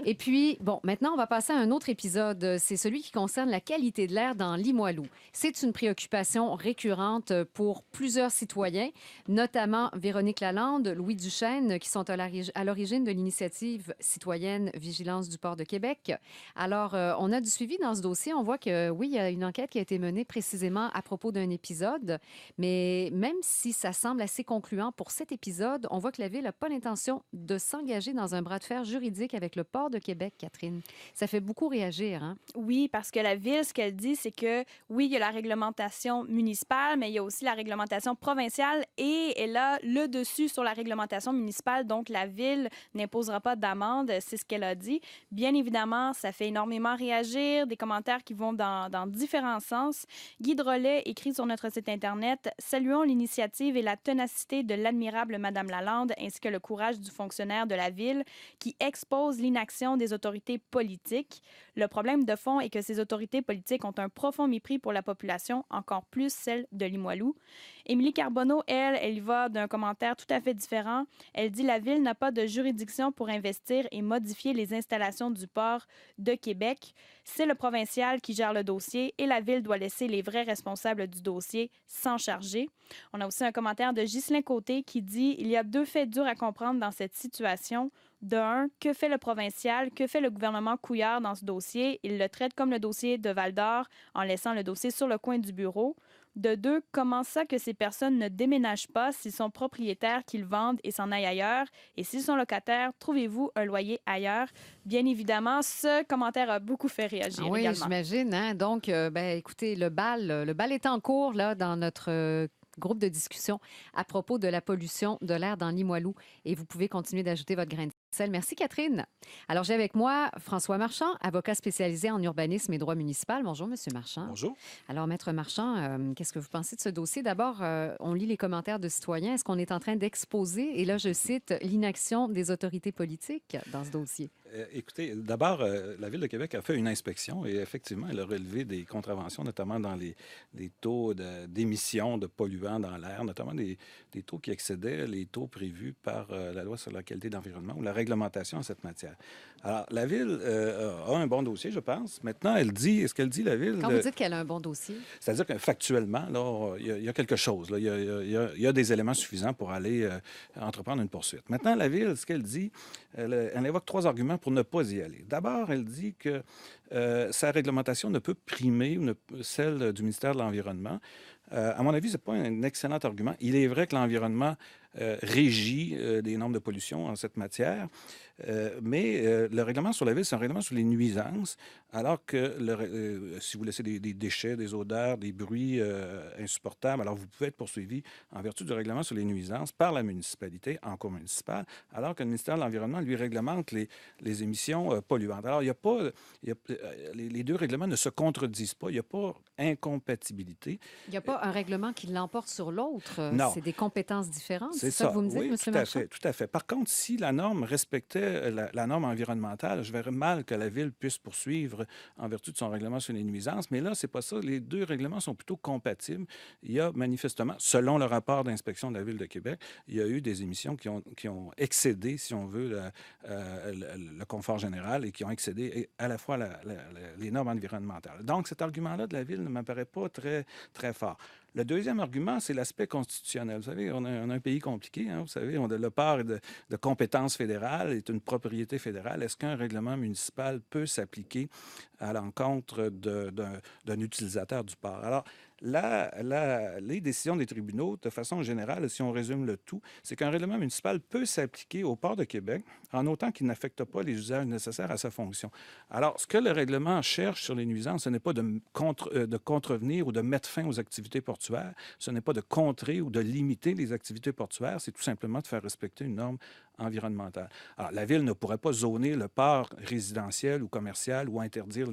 Et puis, bon, maintenant, on va passer à un autre épisode. C'est celui qui concerne la qualité de l'air dans Limoilou. C'est une préoccupation récurrente pour plusieurs citoyens, notamment Véronique Lalande, Louis Duchesne, qui sont à l'origine de l'initiative citoyenne Vigilance du port de Québec. Alors, on a du suivi dans ce dossier. On voit que, oui, il y a une enquête qui a été menée précisément à propos d'un épisode, mais même si ça semble assez concluant pour cet épisode, on voit que la Ville n'a pas l'intention de s'engager dans un bras de fer juridique avec le port de Québec, Catherine. Ça fait beaucoup réagir, hein? Oui, parce que la ville, ce qu'elle dit, c'est que oui, il y a la réglementation municipale, mais il y a aussi la réglementation provinciale et elle a le dessus sur la réglementation municipale. Donc, la ville n'imposera pas d'amende, c'est ce qu'elle a dit. Bien évidemment, ça fait énormément réagir, des commentaires qui vont dans différents sens. Guy Drolet écrit sur notre site Internet: Saluons l'initiative et la ténacité de l'admirable Madame Lalande ainsi que le courage du fonctionnaire de la ville qui expose l'inaction des autorités politiques. Le problème de fond est que ces autorités politiques ont un profond mépris pour la population, encore plus celle de Limoilou. Émilie Carbonneau, elle y va d'un commentaire tout à fait différent. Elle dit: La Ville n'a pas de juridiction pour investir et modifier les installations du port de Québec. C'est le provincial qui gère le dossier et la Ville doit laisser les vrais responsables du dossier s'en charger. On a aussi un commentaire de Ghislain Côté qui dit: Il y a deux faits durs à comprendre dans cette situation. De un, que fait le provincial, que fait le gouvernement Couillard dans ce dossier? Il le traite comme le dossier de Val-d'Or en laissant le dossier sur le coin du bureau. De deux, comment ça que ces personnes ne déménagent pas s'ils sont propriétaires, qu'ils vendent et s'en aillent ailleurs? Et s'ils sont locataires, trouvez-vous un loyer ailleurs? Bien évidemment, ce commentaire a beaucoup fait Ah réagir oui, également. j'imagine, hein? Donc, ben, écoutez, le bal est en cours, là, dans notre groupe de discussion à propos de la pollution de l'air dans Limoilou. Et vous pouvez continuer d'ajouter votre grain de sel. Merci, Catherine. Alors, j'ai avec moi François Marchand, avocat spécialisé en urbanisme et droit municipal. Bonjour, Monsieur Marchand. Bonjour. Alors, Maître Marchand, qu'est-ce que vous pensez de ce dossier? D'abord, on lit les commentaires de citoyens. Est-ce qu'on est en train d'exposer, et là, je cite, l'inaction des autorités politiques dans ce dossier? Écoutez, d'abord, la Ville de Québec a fait une inspection et effectivement, elle a relevé des contraventions, notamment dans les taux d'émissions de polluants dans l'air, notamment des taux qui excédaient les taux prévus par la loi sur la qualité de l'environnement ou la réglementation en cette matière. Alors, la Ville a un bon dossier, je pense. Maintenant, elle dit, est-ce qu'elle dit, la Ville, Quand vous dites qu'elle a un bon dossier, c'est-à-dire que factuellement, là, il y a quelque chose. Là. Il y a des éléments suffisants pour aller entreprendre une poursuite. Maintenant, la Ville, ce qu'elle dit, elle évoque trois arguments pour ne pas y aller. D'abord, elle dit que sa réglementation ne peut primer celle du ministère de l'Environnement. À mon avis, ce n'est pas un excellent argument. Il est vrai que l'environnement régit des normes de pollution en cette matière, mais le règlement sur la ville, c'est un règlement sur les nuisances, alors que si vous laissez des déchets, des odeurs, des bruits insupportables, alors vous pouvez être poursuivi en vertu du règlement sur les nuisances par la municipalité, en cour municipale, alors que le ministère de l'Environnement, lui, réglemente les émissions polluantes. Alors, il y a pas, il y a- les deux règlements ne se contredisent pas, il n'y a pas incompatibilité. il n'y a pas un règlement qui l'emporte sur l'autre. Non, C'est des compétences différentes. c'est C'est ça que ça, vous me dites, oui, Monsieur tout à Marchand? fait, tout à fait. Par contre, si la norme respectait la norme environnementale, je verrais mal que la ville puisse poursuivre en vertu de son règlement sur les nuisances. Mais là, c'est pas ça. Les deux règlements sont plutôt compatibles. Il y a manifestement, selon le rapport d'inspection de la Ville de Québec, il y a eu des émissions qui ont excédé, si on veut, le confort général et qui ont excédé à la fois les normes environnementales. Donc, cet argument-là de la Ville ne m'apparaît pas très, très fort. Le deuxième argument, c'est l'aspect constitutionnel. Vous savez, on a un pays compliqué. Hein, vous savez, le port est de compétence fédérale, est une propriété fédérale. Est-ce qu'un règlement municipal peut s'appliquer à l'encontre d'un utilisateur du port? Alors, les décisions des tribunaux, de façon générale, si on résume le tout, c'est qu'un règlement municipal peut s'appliquer au port de Québec en autant qu'il n'affecte pas les usages nécessaires à sa fonction. Alors, ce que le règlement cherche sur les nuisances, ce n'est pas de contrevenir ou de mettre fin aux activités portuaires, ce n'est pas de contrer ou de limiter les activités portuaires, c'est tout simplement de faire respecter une norme environnementale. Alors, la Ville ne pourrait pas zoner le port résidentiel ou commercial ou interdire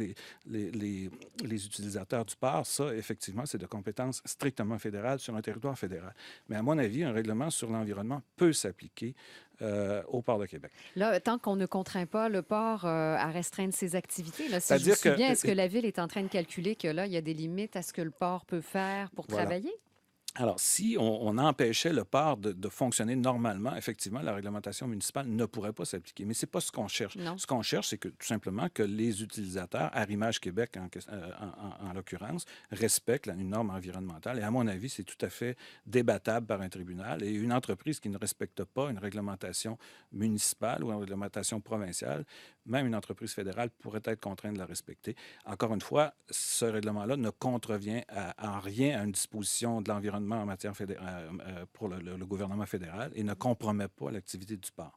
les utilisateurs du port. Ça, effectivement, c'est de compétence strictement fédérale sur un territoire fédéral. Mais à mon avis, un règlement sur l'environnement peut s'appliquer au port de Québec. Là, tant qu'on ne contraint pas le port à restreindre ses activités, là, si je vous C'est-à-dire suis que, bien, est-ce que la Ville est en train de calculer que là, il y a des limites à ce que le port peut faire pour voilà. travailler? Alors, si on empêchait le port de fonctionner normalement, effectivement, la réglementation municipale ne pourrait pas s'appliquer. Mais c'est pas ce qu'on cherche. Non. Ce qu'on cherche, c'est que tout simplement que les utilisateurs, Arrimage Québec en l'occurrence, respectent une norme environnementale. Et à mon avis, c'est tout à fait débattable par un tribunal. Et une entreprise qui ne respecte pas une réglementation municipale ou une réglementation provinciale, même une entreprise fédérale pourrait être contrainte de la respecter. Encore une fois, ce règlement-là ne contrevient en rien à une disposition de l'environnement en matière pour le gouvernement fédéral et ne compromet pas l'activité du port.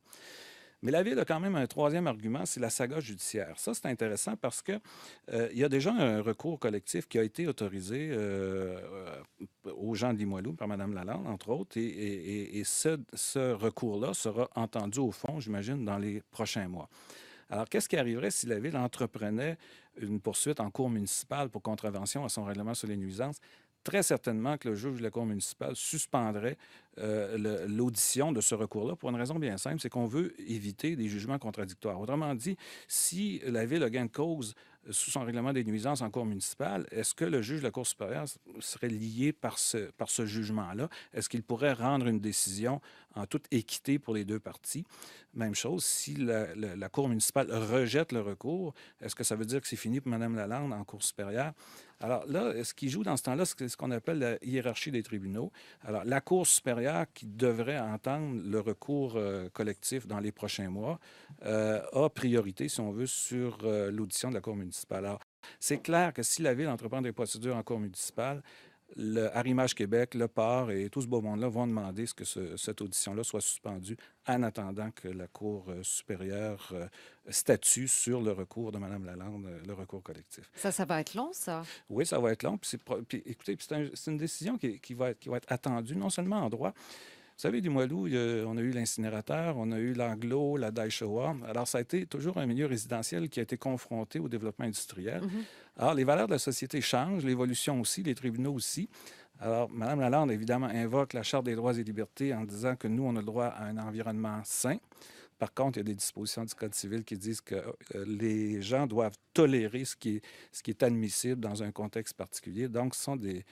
Mais la Ville a quand même un troisième argument, c'est la saga judiciaire. Ça, c'est intéressant parce que il y a déjà un recours collectif qui a été autorisé aux gens de Limoilou par Mme Lalande, entre autres, et ce recours-là sera entendu au fond, j'imagine, dans les prochains mois. Alors, qu'est-ce qui arriverait si la Ville entreprenait une poursuite en cour municipale pour contravention à son règlement sur les nuisances? Très certainement que le juge de la Cour municipale suspendrait l'audition de ce recours-là pour une raison bien simple, c'est qu'on veut éviter des jugements contradictoires. Autrement dit, si la Ville a gain de cause sous son règlement des nuisances en Cour municipale, est-ce que le juge de la Cour supérieure serait lié par ce jugement-là? Est-ce qu'il pourrait rendre une décision en toute équité pour les deux parties? Même chose, si la Cour municipale rejette le recours, est-ce que ça veut dire que c'est fini pour Mme Lalande en Cour supérieure? Alors là, ce qui joue dans ce temps-là, c'est ce qu'on appelle la hiérarchie des tribunaux. Alors, la Cour supérieure, qui devrait entendre le recours collectif dans les prochains mois, a priorité, si on veut, sur l'audition de la Cour municipale. Alors, c'est clair que si la Ville entreprend des procédures en Cour municipale, le Arrimage Québec, le port et tout ce beau monde-là vont demander que cette audition-là soit suspendue en attendant que la Cour supérieure statue sur le recours de Mme Lalande, le recours collectif. Ça va être long, ça? Oui, ça va être long. Puis écoutez, c'est une décision qui va être attendue, non seulement en droit. Vous savez, Limoilou, on a eu l'incinérateur, on a eu l'Anglo, la Daishowa. Alors, ça a été toujours un milieu résidentiel qui a été confronté au développement industriel. Alors, les valeurs de la société changent, l'évolution aussi, les tribunaux aussi. Alors, Mme Lalande, évidemment, invoque la Charte des droits et libertés en disant que nous, on a le droit à un environnement sain. Par contre, il y a des dispositions du Code civil qui disent que les gens doivent tolérer ce qui est admissible dans un contexte particulier. Donc, ce sont des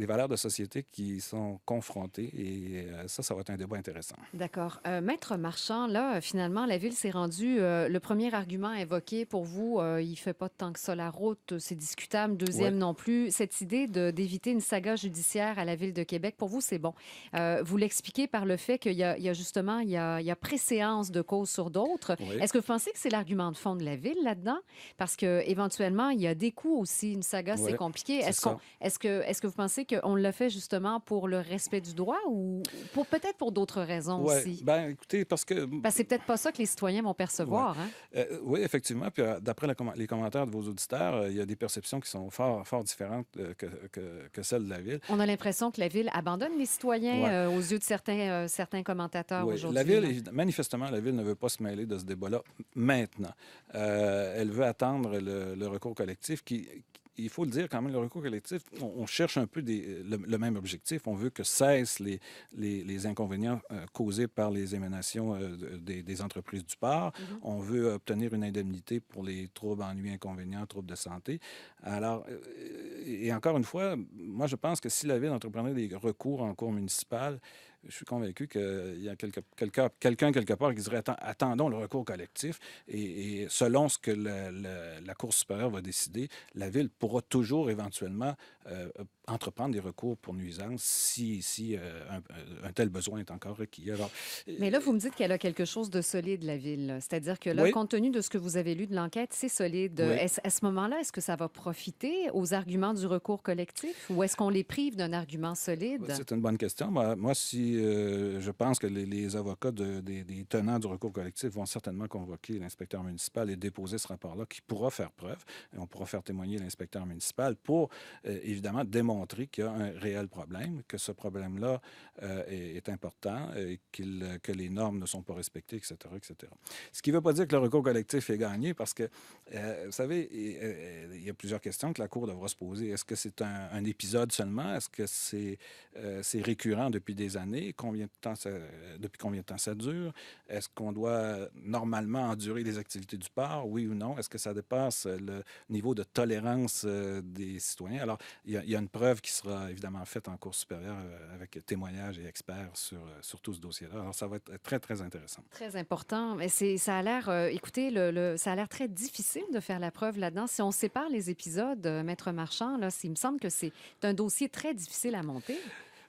valeurs de société qui sont confrontées et ça va être un débat intéressant. D'accord. Maître Marchand, là, finalement, la Ville s'est rendue. Le premier argument évoqué pour vous, il ne fait pas tant que ça la route, c'est discutable. Deuxième non plus. Cette idée d'éviter une saga judiciaire à la Ville de Québec, pour vous, c'est bon. Vous l'expliquez par le fait qu'il y a justement, il y a préséance de causes sur d'autres. Oui. Est-ce que vous pensez que c'est l'argument de fond de la Ville là-dedans? Parce qu'éventuellement, il y a des coûts aussi. Une saga, c'est compliqué. Est-ce que vous pensez qu'on l'a fait justement pour le respect du droit ou peut-être pour d'autres raisons aussi? Bien, écoutez, parce que c'est peut-être pas ça que les citoyens vont percevoir. Hein? oui, effectivement. Puis d'après les commentaires de vos auditeurs, il y a des perceptions qui sont fort, fort différentes que celles de la Ville. On a l'impression que la Ville abandonne les citoyens aux yeux de certains commentateurs aujourd'hui. La Ville, manifestement, la Ville ne veut pas se mêler de ce débat-là maintenant. Elle veut attendre le recours collectif il faut le dire quand même, le recours collectif, on cherche un peu le même objectif. On veut que cessent les inconvénients causés par les émanations des entreprises du port. On veut obtenir une indemnité pour les troubles, ennuis, inconvénients, troubles de santé. Alors, et encore une fois, moi, je pense que si la Ville entreprenait des recours en cour municipale, je suis convaincu qu'il y a quelqu'un quelque part qui dirait attendons le recours collectif et selon ce que la Cour supérieure va décider, la Ville pourra toujours éventuellement entreprendre des recours pour nuisance si un tel besoin est encore requis. Alors, mais là, vous me dites qu'elle a quelque chose de solide, la Ville. C'est-à-dire que là, compte tenu de ce que vous avez lu de l'enquête, c'est solide. Oui. À ce moment-là, est-ce que ça va profiter aux arguments du recours collectif ou est-ce qu'on les prive d'un argument solide? C'est une bonne question. Moi, si je pense que les avocats des tenants du recours collectif vont certainement convoquer l'inspecteur municipal et déposer ce rapport-là qui pourra faire preuve. Et on pourra faire témoigner l'inspecteur municipal pour, évidemment, démontrer qu'il y a un réel problème, que ce problème-là est important, et que les normes ne sont pas respectées, etc., etc. Ce qui ne veut pas dire que le recours collectif est gagné parce que, vous savez, il y a plusieurs questions que la Cour devra se poser. Est-ce que c'est un épisode seulement? Est-ce que c'est récurrent depuis des années? Depuis combien de temps ça dure? Est-ce qu'on doit normalement endurer les activités du port? Oui ou non? Est-ce que ça dépasse le niveau de tolérance des citoyens? Alors, il y a une preuve preuve qui sera évidemment faite en cour supérieure avec témoignages et experts sur tout ce dossier-là. Alors, ça va être très, très intéressant. Très important. Mais ça a l'air, écoutez, ça a l'air très difficile de faire la preuve là-dedans. Si on sépare les épisodes, Maître Marchand, là, il me semble que c'est un dossier très difficile à monter.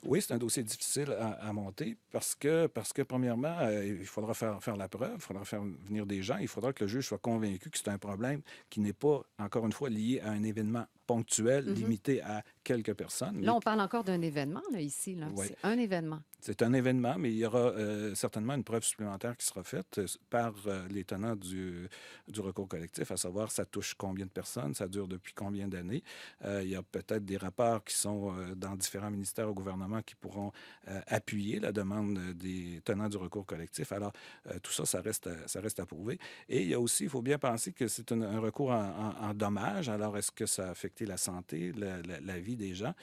Oui, c'est un dossier difficile à monter parce que premièrement, il faudra faire la preuve, il faudra faire venir des gens, il faudra que le juge soit convaincu que c'est un problème qui n'est pas, encore une fois, lié à un événement ponctuel, limité à quelques personnes. Là, on parle encore d'un événement, là, ici. Là. Oui. C'est un événement. C'est un événement, mais il y aura certainement une preuve supplémentaire qui sera faite par les tenants du recours collectif, à savoir ça touche combien de personnes, ça dure depuis combien d'années. Il y a peut-être des rapports qui sont dans différents ministères au gouvernement qui pourront appuyer la demande des tenants du recours collectif. Alors, tout ça, ça reste à prouver. Et il y a aussi, il faut bien penser que c'est un recours en dommages. Alors, est-ce que ça a affecté la santé, la vie des gens?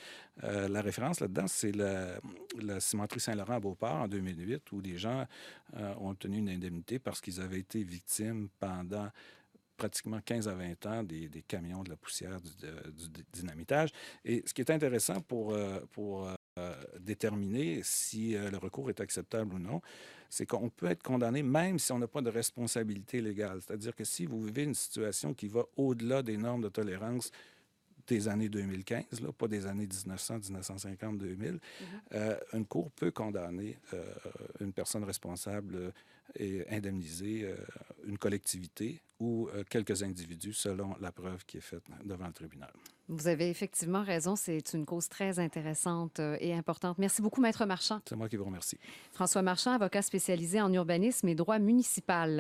La référence là-dedans, c'est la cimenterie Saint-Laurent à Beauport en 2008, où des gens ont obtenu une indemnité parce qu'ils avaient été victimes pendant pratiquement 15 à 20 ans des camions de la poussière du dynamitage. Et ce qui est intéressant pour déterminer si le recours est acceptable ou non, c'est qu'on peut être condamné même si on n'a pas de responsabilité légale. C'est-à-dire que si vous vivez une situation qui va au-delà des normes de tolérance des années 2015, là, pas des années 1900, 1950, 2000, une cour peut condamner une personne responsable et indemniser une collectivité ou quelques individus selon la preuve qui est faite devant le tribunal. Vous avez effectivement raison, c'est une cause très intéressante et importante. Merci beaucoup, Maître Marchand. C'est moi qui vous remercie. François Marchand, avocat spécialisé en urbanisme et droit municipal.